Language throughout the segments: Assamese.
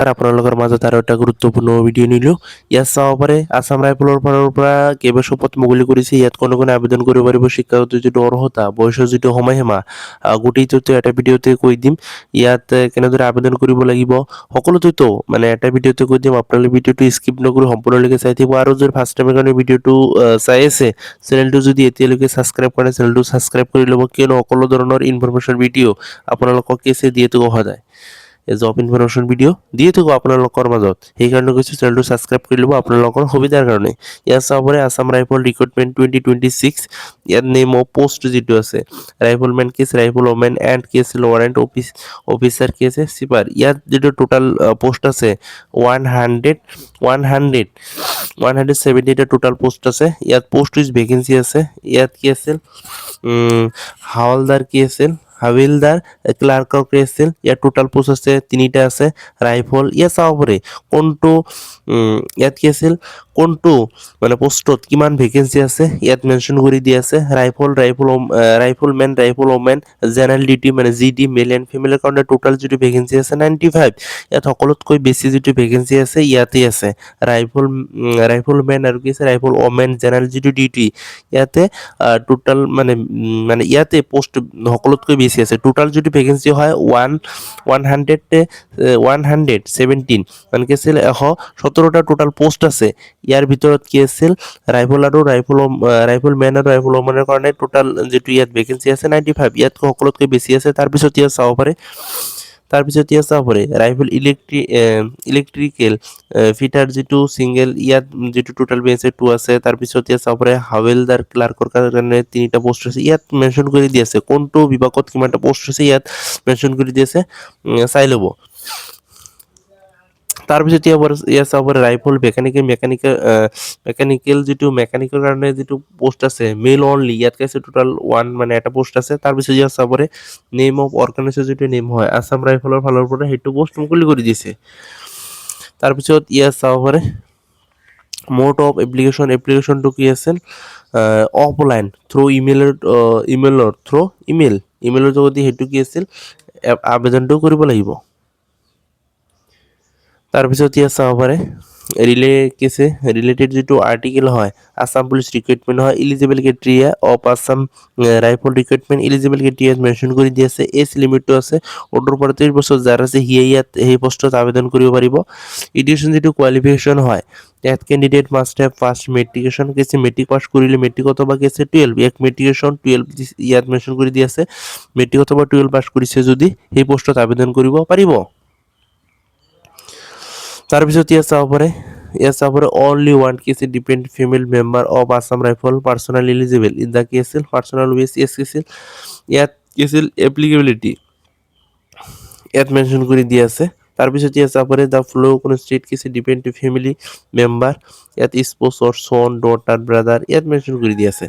আৰ আপোনালোকৰ মাজত আৰু এটা গুৰুত্বপূৰ্ণ ভিডিঅ' নিলোঁ। ইয়াত চাব পাৰে আছাম ৰাইফলৰ ফালৰ পৰা কেইবাশ পদ মুকলি কৰিছে। ইয়াত কোনে কোনে আবেদন কৰিব পাৰিব, শিক্ষাগত যিটো অৰ্হতা, বয়সৰ যিটো সময়সীমা, গোটেই তথ্য এটা ভিডিঅ'তে কৈ দিম। ইয়াত কেনেদৰে আবেদন কৰিব লাগিব সকলো তথ্য মানে এটা ভিডিঅ'তে কৈ দিম। আপোনালোকে ভিডিঅ'টো স্কিপ নকৰি সম্পূৰ্ণলৈকে চাই থাকিব। আৰু যদি ফাৰ্ষ্ট টাইমৰ কাৰণে ভিডিঅ'টো চাই আছে, চেনেলটো যদি এতিয়ালৈকে ছাবস্ক্ৰাইব কৰা নাই, চেনেলটো ছাবস্ক্ৰাইব কৰি ল'ব, কিয়নো সকলো ধৰণৰ ইনফৰমেশ্যন ভিডিঅ' আপোনালোকক কেছে দিয়ে থাকোঁ সদায়। জব ইনফৰমেশ্যন ভিডিঅ' দিয়ে থাকোঁ আপোনালোকৰ মাজত, সেইকাৰণে কৈছোঁ চেনেলটো ছাবস্ক্ৰাইব কৰি ল'ব আপোনালোকৰ সুবিধাৰ কাৰণে। ইয়াত চাব পাৰে আছাম ৰাইফল ৰিক্ৰুটমেণ্ট 2026। ইয়াত নেম অফ পোষ্ট যিটো আছে, rifleman case, rifle woman and case warrant officer কি আছে চিপাৰ। ইয়াত যিটো টোটাল পোষ্ট আছে 170টা টোটাল পোষ্ট আছে। ইয়াত পোষ্ট উইজ ভেকেঞ্চি আছে। ইয়াত কি আছিল, হাৱলদাৰ কি আছিল, হাবিলদাৰ, ক্লাৰ্কৰ কি আছিল। ইয়াত টোটাল পোষ্ট আছে 3টা আছে। ৰাইফল ইয়াত চাব পাৰে কোনটো ইয়াত কি আছিল, কোনটো মানে পোষ্টত কিমান ভেকেঞ্চি আছে ইয়াত মেনশ্যন কৰি দিয়া আছে। Riflemen, rifle women, general duty মানে জিডি, মেল এণ্ড ফিমেলৰ কাৰণে টোটাল যিটো ভেকেঞ্চি আছে 95। ইয়াত সকলোতকৈ বেছি যিটো ভেকেঞ্চি আছে ইয়াতে আছে। ৰাইফলমেন আৰু কি আছে, ৰাইফল ওমেন, জেনেৰেল যিটো ডিউটি, ইয়াতে টোটাল মানে ইয়াতে পোষ্ট সকলোতকৈ বেছি আছে। টোটাল যিটো ভেকেঞ্চি হয় 117 মানে কি আছিল, 117টা টোটাল পোষ্ট আছে। ইয়াৰ ভিতৰত কি আছিল, ৰাইফলমেন আৰু ৰাইফল ওমেনৰ কাৰণে টোটাল যিটো ইয়াত ভেকেঞ্চি আছে 95। ইয়াতকৈ সকলোতকৈ বেছি আছে। তাৰপিছত ইয়াত চাব পাৰে ৰাইফল ইলেক্ট্ৰিকেল ফিটাৰ যিটো ছিংগেল, ইয়াত যিটো টোটাল ভেকেঞ্চি 2 আছে। তাৰপিছত ইয়াত চাব পাৰে হাৱেলদাৰ ক্লাৰ্কৰ কাৰণে 3টা পোষ্ট আছে। ইয়াত মেনশ্যন কৰি দি আছে কোনটো বিভাগত কিমানটা পোষ্ট আছে, ইয়াত মেনশ্যন কৰি দি আছে, চাই ল'ব। তাৰপিছত ইয়াত চাব পাৰে ৰাইফল মেকানিকেল যিটো মেকানিকৰ কাৰণে যিটো পোষ্ট আছে মেল অনলি, ইয়াত কি আছে টোটাল 1 মানে এটা পোষ্ট আছে। তাৰপিছত ইয়াত চাব পাৰে নেম অফ অৰ্গেনাইজেশ্যন যিটো নেম হয় আছাম ৰাইফলৰ ফালৰ পৰা সেইটো পোষ্ট মুকলি কৰি দিছে। তাৰপিছত ইয়াত চাব পাৰে মোড অফ এপ্লিকেশ্যনটো কি আছিল, অফলাইন থ্ৰু ইমেইলৰ যোগেদি সেইটো কি আছিল আবেদনটো কৰিব লাগিব। তাৰপিছত ইয়াত চাব পাৰে ৰিলেটেড যিটো আৰ্টিকেল হয়, আছাম পুলিচ ৰিক্ৰুটমেণ্ট হয়, eligible criteria of Assam rifle recruitment, eligible criteria mention কৰি দি আছে। এজ লিমিটটো আছে 18 পৰা 30 বছৰ যাৰ আছে সিয়ে ইয়াত সেই পোষ্টত আবেদন কৰিব পাৰিব। এডুকেশ্যন যিটো কোৱালিফিকেশ্যন হয়, ইয়াত candidate must have pass matriculation, matric pass কৰিলে মেট্ৰিক অথবা 12 ইয়াত মেট্ৰিকেশ্যন 12 ইয়াত মেনশ্যন কৰি দি আছে। মেট্ৰিক অথবা 12 পাছ কৰিছে যদি সেই পোষ্টত আবেদন কৰিব পাৰিব। তাৰপিছত ইয়াত চাব পাৰে অনলি ওৱান কি আছিল dependent female member of Assam rifle personal eligible in the কি আছিল পাৰ্চনেল ৱেজ কি আছিল। ইয়াত কি আছিল এপ্লিকেবিলিটি ইয়াত মেনশ্যন কৰি দিয়া আছে। তাৰপিছত ইয়াত চাব পাৰে দ্য ফ্ল' কনষ্টিটিউট কি আছে ডিপেণ্ডেণ্ট ফেমিলি মেম্বাৰ, ইয়াত স্প'ছৰ ছন, ডটাৰ, ব্ৰাদাৰ ইয়াত মেনশ্যন কৰি দিয়া আছে।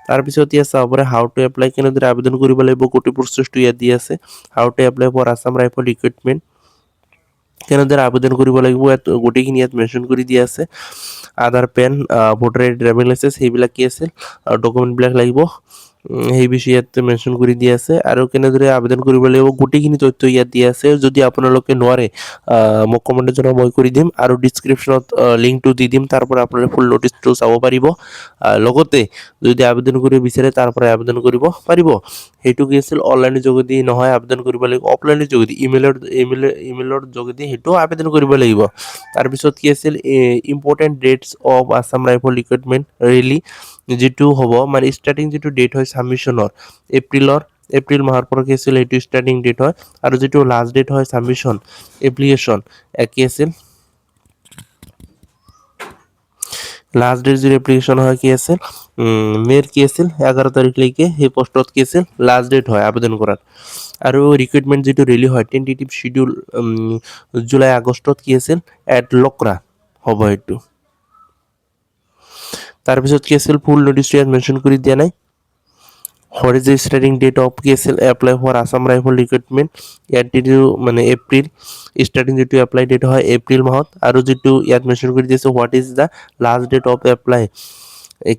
তাৰপিছত ইয়াত চাব পাৰে হাউ টু এপ্লাই, কেনেদৰে আবেদন কৰিব লাগিব গোটেই প্ৰচেছটো ইয়াত দি আছে। How to apply for Assam rifle recruitment, কেনেদৰে আবেদন কৰিব লাগিব ইয়াত গোটেইখিনি ইয়াত মেনশ্যন কৰি দিয়া আছে। Aadhaar, PAN, voter ID, driving licence সেইবিলাক কি আছিল ডকুমেণ্টবিলাক লাগিব, সেই বিষয়ে ইয়াত মেনশ্যন কৰি দিয়া আছে। আৰু কেনেদৰে আবেদন কৰিব লাগিব গোটেইখিনি তথ্য ইয়াত দিয়া আছে। যদি আপোনালোকে নোৱাৰে মোক কমেণ্টত জনাব, মই কৰি দিম। আৰু ডিছক্ৰিপশ্যনত লিংকটো দি দিম, তাৰ পৰা আপোনালোকে ফুল ন'টিচটো চাব পাৰিব। লগতে যদি আবেদন কৰিব বিচাৰে তাৰ পৰাই আবেদন কৰিব পাৰিব। সেইটো কি আছিল অনলাইনৰ যোগেদি নহয় আবেদন কৰিব লাগিব, অফলাইনৰ যোগেদি ইমেইলৰ যোগেদি সেইটো আবেদন কৰিব লাগিব। তাৰপিছত কি আছিল important that's of Assam rifle recruitment rally যিটো হ'ব মানে ষ্টাৰ্টিং যিটো ডেট হয় ছাবমিশ্যনৰ এপ্ৰিল মাহৰ পৰা কি আছিল সেইটো ষ্টাৰ্টিং ডেট হয়। আৰু যিটো লাষ্ট ডেট হয় ছাবমিশ্যন এপ্লিকেশ্যন কি আছিল লাষ্ট ডেট যিটো এপ্লিকেশ্যন হয় কি আছিল মে'ৰ কি আছিল 11 তাৰিখলৈকে সেই পোষ্টত কি আছিল লাষ্ট ডেট হয় আবেদন কৰাৰ। আৰু ৰিক্ৰুটমেণ্ট যিটো ৰেলী হয় টেণ্টেটিভ শ্বিডিউল জুলাই আগষ্টত কি আছিল এট লকৰা হ'ব সেইটো। তাৰপিছত কি আছিল ফুল ন'টিচটো ইয়াত মেনশ্যন কৰি দিয়া নাই। What is the starting date of কি আছিল apply for Assam rifle recruitment, ইয়াত যিটো মানে এপ্ৰিল ষ্টাৰ্টিং যিটো এপ্লাই ডেট হয় এপ্ৰিল মাহত। আৰু যিটো ইয়াত মেনশ্যন কৰি দিছে what is the last date of apply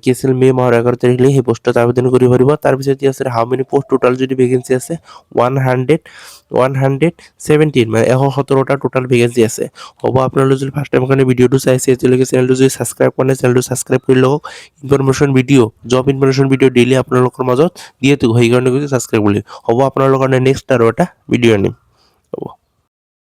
কি আছিল মে' মাহৰ 11 তাৰিখলৈ সেই পোষ্টত আবেদন কৰিব পাৰিব। তাৰপিছত কি আছে হাউ মেনি পোষ্ট টোটাল যদি ভেকেঞ্চি আছে 117 মানে 117টা টোটাল ভেকেঞ্চি আছে। হ'ব আপোনালোকে যদি ফাৰ্ষ্ট টাইম কাৰণে ভিডিঅ'টো চাইছে এতিয়ালৈকে চেনেলটো যদি ছাবস্ক্ৰাইব কৰা নাই চেনেলটো ছাবস্ক্ৰাইব কৰি লওক। Information video' job information video' daily আপোনালোকৰ মাজত দিয়ে থাকোঁ, সেইকাৰণে ছাবস্ক্ৰাইব কৰি হ'ব আপোনালোকৰ কাৰণে নেক্সট আৰু এটা ভিডিঅ' আনিম। হ'ব।